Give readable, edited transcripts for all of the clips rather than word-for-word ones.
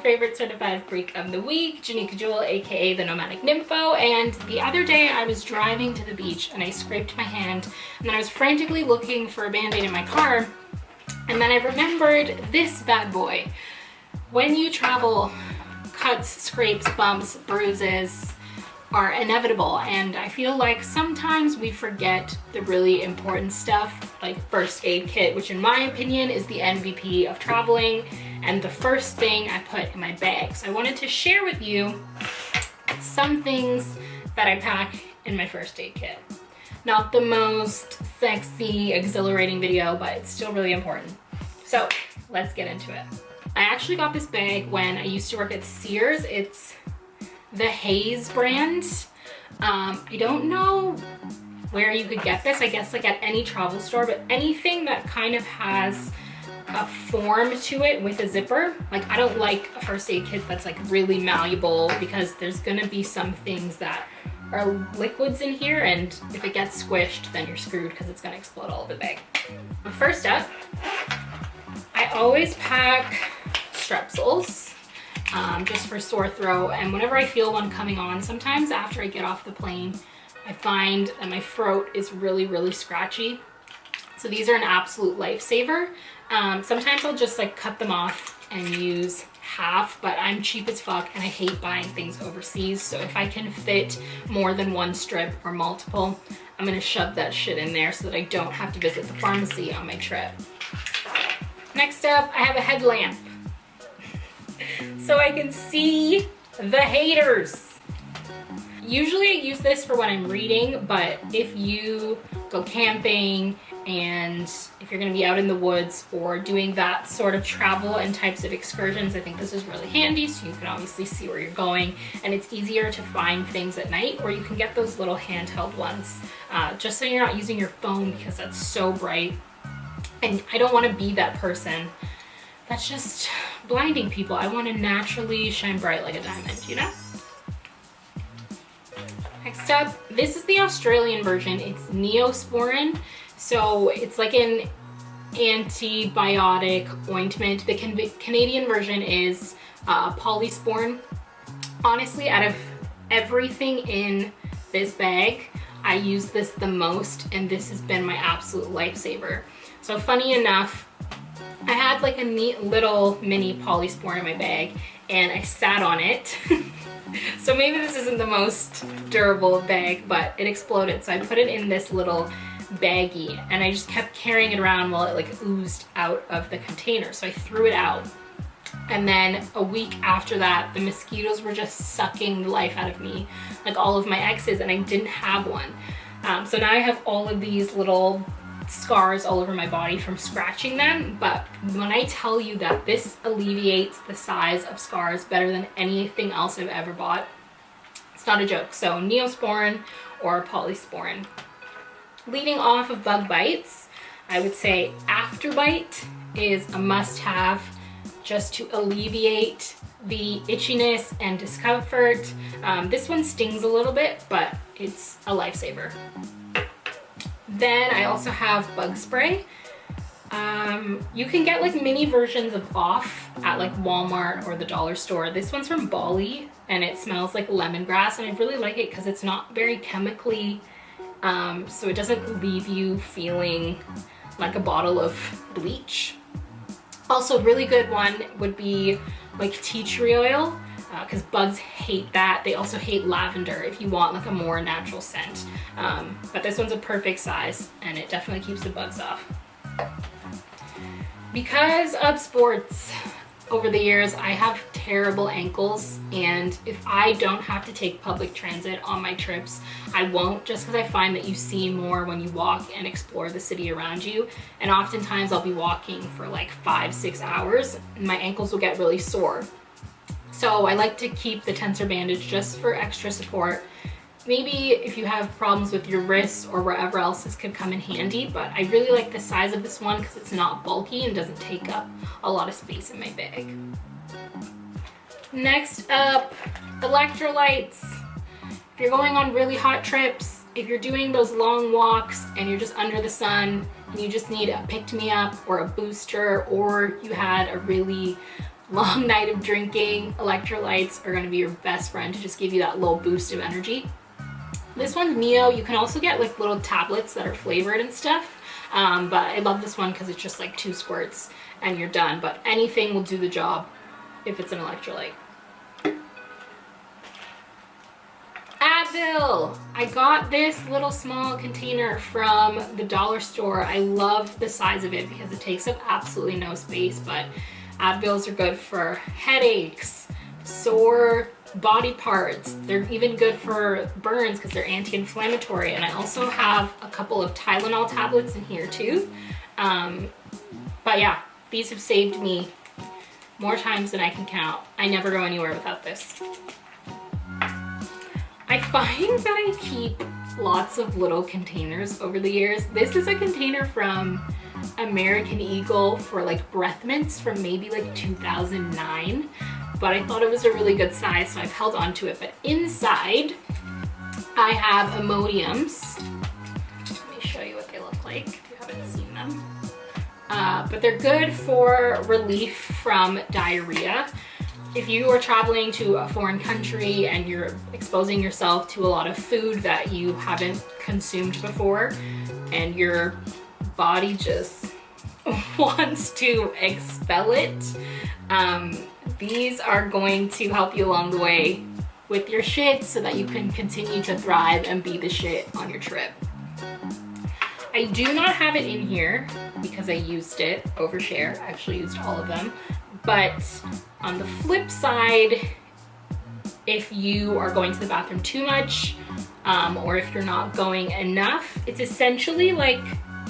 favorite certified freak of the week, Janika Jewel, aka the Nomadic Nympho. And the other day I was driving to the beach and I scraped my hand, and then I was frantically looking for a band-aid in my car, and then I remembered this bad boy. When you travel, cuts, scrapes, bumps, bruises are inevitable, and I feel like sometimes we forget the really important stuff, like first aid kit, which in my opinion is the MVP of traveling and the first thing I put in my bag. So I wanted to share with you some things that I pack in my first aid kit. Not the most sexy, exhilarating video, but it's still really important. So let's get into it. I actually got this bag when I used to work at Sears. It's the Haze brand. I don't know where you could get this. I guess like at any travel store, but anything that kind of has a form to it with a zipper. Like I don't like a first aid kit that's like really malleable, because there's gonna be some things that are liquids in here, and if it gets squished, then you're screwed because it's gonna explode all over the bag. But first up, I always pack strepsils. Just for sore throat, and whenever I feel one coming on, sometimes after I get off the plane, I find that my throat is really scratchy. So these are an absolute lifesaver. Sometimes I'll just like cut them off and use half, but I'm cheap as fuck and I hate buying things overseas. So if I can fit more than one strip or multiple, I'm gonna shove that shit in there so that I don't have to visit the pharmacy on my trip. Next up, I have a headlamp, so I can see the haters. Usually I use this for when I'm reading, but if you go camping and if you're gonna be out in the woods or doing that sort of travel and types of excursions, I think this is really handy, so you can obviously see where you're going, and it's easier to find things at night, or you can get those little handheld ones, just so you're not using your phone because that's so bright. And I don't wanna be that person that's just blinding people. I want to naturally shine bright like a diamond, you know? Next up, this is the Australian version. It's neosporin. So it's like an antibiotic ointment. The Canadian version is polysporin. Honestly, out of everything in this bag, I use this the most, and this has been my absolute lifesaver. So funny enough, I had like a neat little mini polysporin in my bag and I sat on it. So maybe this isn't the most durable bag, but it exploded. So I put it in this little baggie and I just kept carrying it around while it like oozed out of the container. So I threw it out. And then a week after that, the mosquitoes were just sucking the life out of me, like all of my exes, and I didn't have one. So now I have all of these little scars all over my body from scratching them, but when I tell you that this alleviates the size of scars better than anything else I've ever bought, it's not a joke. So neosporin or polysporin. Leading off of bug bites, I would say Afterbite is a must-have just to alleviate the itchiness and discomfort. This one stings a little bit, but it's a lifesaver. Then I also have bug spray. You can get like mini versions of off at like Walmart or the dollar store. This one's from Bali and it smells like lemongrass, and I really like it because it's not very chemically, so it doesn't leave you feeling like a bottle of bleach. Also, really good one would be like tea tree oil, because bugs hate that. They also hate lavender if you want like a more natural scent. But this one's a perfect size and it definitely keeps the bugs off. Because of sports, over the years I have terrible ankles, and if I don't have to take public transit on my trips, I won't, just because I find that you see more when you walk and explore the city around you. And oftentimes I'll be walking for like 5-6 hours and my ankles will get really sore. So I like to keep the tensor bandage just for extra support. Maybe if you have problems with your wrists or wherever else, this could come in handy, but I really like the size of this one because it's not bulky and doesn't take up a lot of space in my bag. Next up, electrolytes. If you're going on really hot trips, if you're doing those long walks and you're just under the sun and you just need a pick-me-up or a booster, or you had a really long night of drinking, electrolytes are gonna be your best friend to just give you that little boost of energy. This one's Neo. You can also get like little tablets that are flavored and stuff. But I love this one because it's just like 2 squirts and you're done. But anything will do the job if it's an electrolyte. Advil. I got this little small container from the dollar store. I love the size of it because it takes up absolutely no space, but Advils are good for headaches, sore body parts. They're even good for burns because they're anti-inflammatory. And I also have a couple of Tylenol tablets in here too. But yeah, these have saved me more times than I can count. I never go anywhere without this. I find that I keep lots of little containers over the years. This is a container from American Eagle for like breath mints from maybe like 2009, but I thought it was a really good size, so I've held on to it. But inside I have Imodiums. Let me show you what they look like if you haven't seen them. But they're good for relief from diarrhea. If you are traveling to a foreign country and you're exposing yourself to a lot of food that you haven't consumed before and your body just wants to expel it, these are going to help you along the way with your shit so that you can continue to thrive and be the shit on your trip. I do not have it in here because I used it overshare. I actually used all of them. But on the flip side, if you are going to the bathroom too much, or if you're not going enough, it's essentially like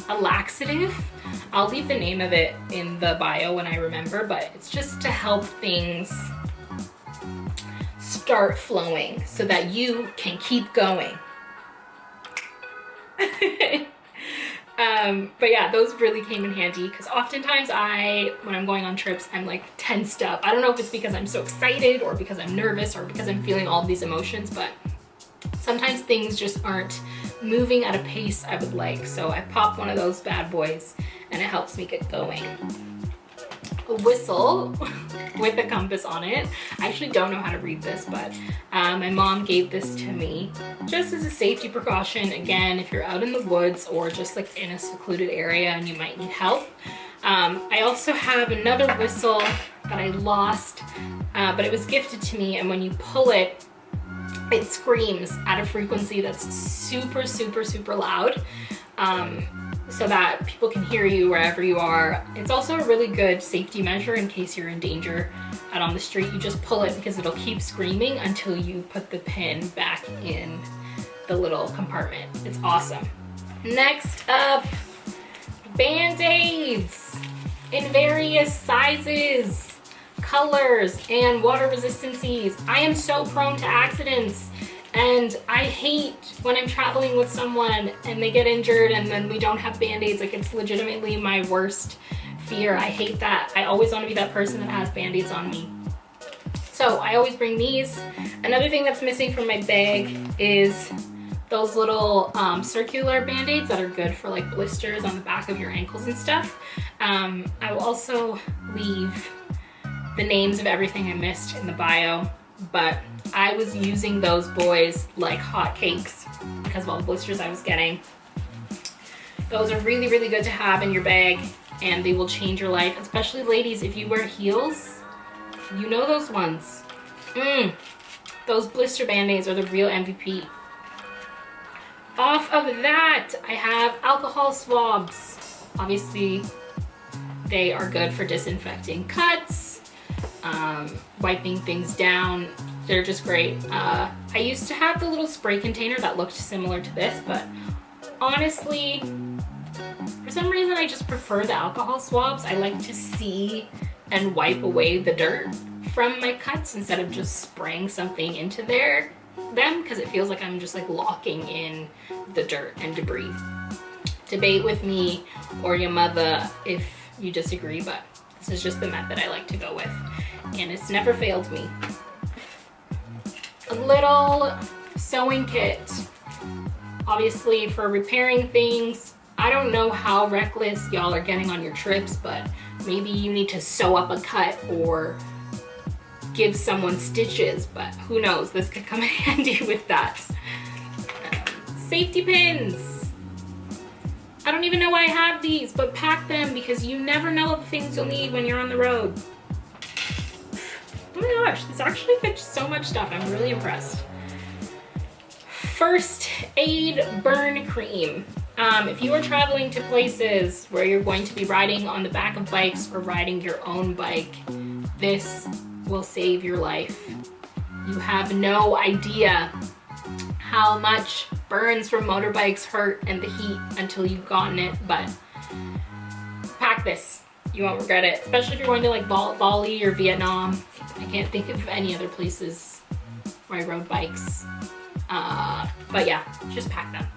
a laxative. I'll leave the name of it in the bio when I remember, but it's just to help things start flowing so that you can keep going. But yeah, those really came in handy because oftentimes when I'm going on trips, I'm like tensed up. I don't know if it's because I'm so excited or because I'm nervous or because I'm feeling all of these emotions, but sometimes things just aren't moving at a pace I would like. So I pop one of those bad boys and it helps me get going. A whistle with a compass on it. I actually don't know how to read this, but my mom gave this to me just as a safety precaution. Again, if you're out in the woods or just like in a secluded area and you might need help. I also have another whistle that I lost, but it was gifted to me, and when you pull it, it screams at a frequency that's super, super, super loud. So that people can hear you wherever you are. It's also a really good safety measure in case you're in danger out on the street. You just pull it because it'll keep screaming until you put the pin back in the little compartment. It's awesome. Next up, Band-Aids in various sizes, colors, and water resistancies. I am so prone to accidents. And I hate when I'm traveling with someone and they get injured and then we don't have Band-Aids. Like, it's legitimately my worst fear. I hate that. I always want to be that person that has Band-Aids on me. So I always bring these. Another thing that's missing from my bag is those little circular Band-Aids that are good for like blisters on the back of your ankles and stuff. I will also leave the names of everything I missed in the bio, but I was using those boys like hotcakes because of all the blisters I was getting. Those are really, really good to have in your bag, and they will change your life, especially ladies. If you wear heels, you know those ones. Those blister Band-Aids are the real MVP. Off of that, I have alcohol swabs. Obviously, they are good for disinfecting cuts, wiping things down. They're just great. I used to have the little spray container that looked similar to this, but honestly, for some reason I just prefer the alcohol swabs. I like to see and wipe away the dirt from my cuts instead of just spraying something into them, because it feels like I'm just like locking in the dirt and debris. Debate with me or your mother if you disagree, but this is just the method I like to go with, and it's never failed me. A little sewing kit, obviously for repairing things. I don't know how reckless y'all are getting on your trips, but maybe you need to sew up a cut or give someone stitches, but who knows, this could come in handy with that. Safety pins. I don't even know why I have these, but pack them because you never know the things you'll need when you're on the road. Oh my gosh, this actually fits so much stuff. I'm really impressed. First aid burn cream. If you are traveling to places where you're going to be riding on the back of bikes or riding your own bike, this will save your life. You have no idea how much burns from motorbikes hurt and the heat until you've gotten it, but pack this. You won't regret it, especially if you're going to like Bali or Vietnam. I can't think of any other places where I rode bikes. But yeah, just pack them.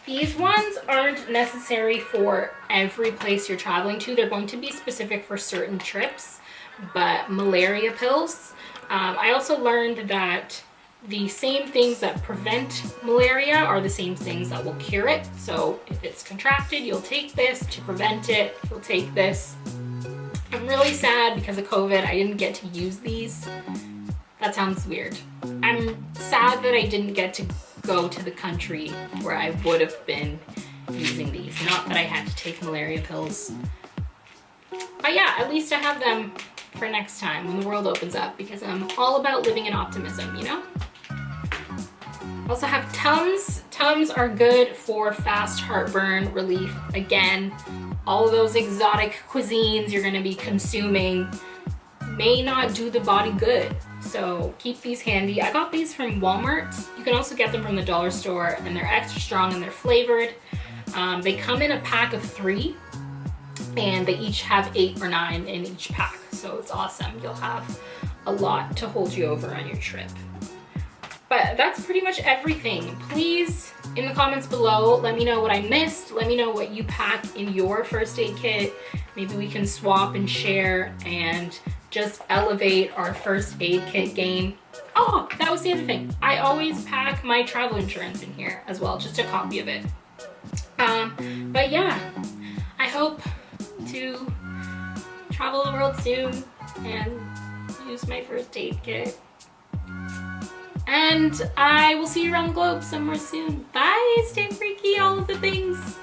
These ones aren't necessary for every place you're traveling to. They're going to be specific for certain trips, but malaria pills. I also learned that the same things that prevent malaria are the same things that will cure it. So if it's contracted, you'll take this. To prevent it, you'll take this. I'm really sad because of COVID, I didn't get to use these. That sounds weird. I'm sad that I didn't get to go to the country where I would have been using these. Not that I had to take malaria pills. But yeah, at least I have them for next time when the world opens up, because I'm all about living in optimism, you know? Also have Tums. Tums are good for fast heartburn relief. Again, all of those exotic cuisines you're gonna be consuming may not do the body good. So keep these handy. I got these from Walmart. You can also get them from the dollar store, and they're extra strong and they're flavored. They come in a pack of 3, and they each have 8 or 9 in each pack. So it's awesome. You'll have a lot to hold you over on your trip. But that's pretty much everything. Please, in the comments below, let me know what I missed. Let me know what you pack in your first aid kit. Maybe we can swap and share and just elevate our first aid kit game. Oh, that was the other thing. I always pack my travel insurance in here as well, just a copy of it. But yeah, I hope to travel the world soon and use my first aid kit. And I will see you around the globe somewhere soon. Bye, stay freaky, all of the things.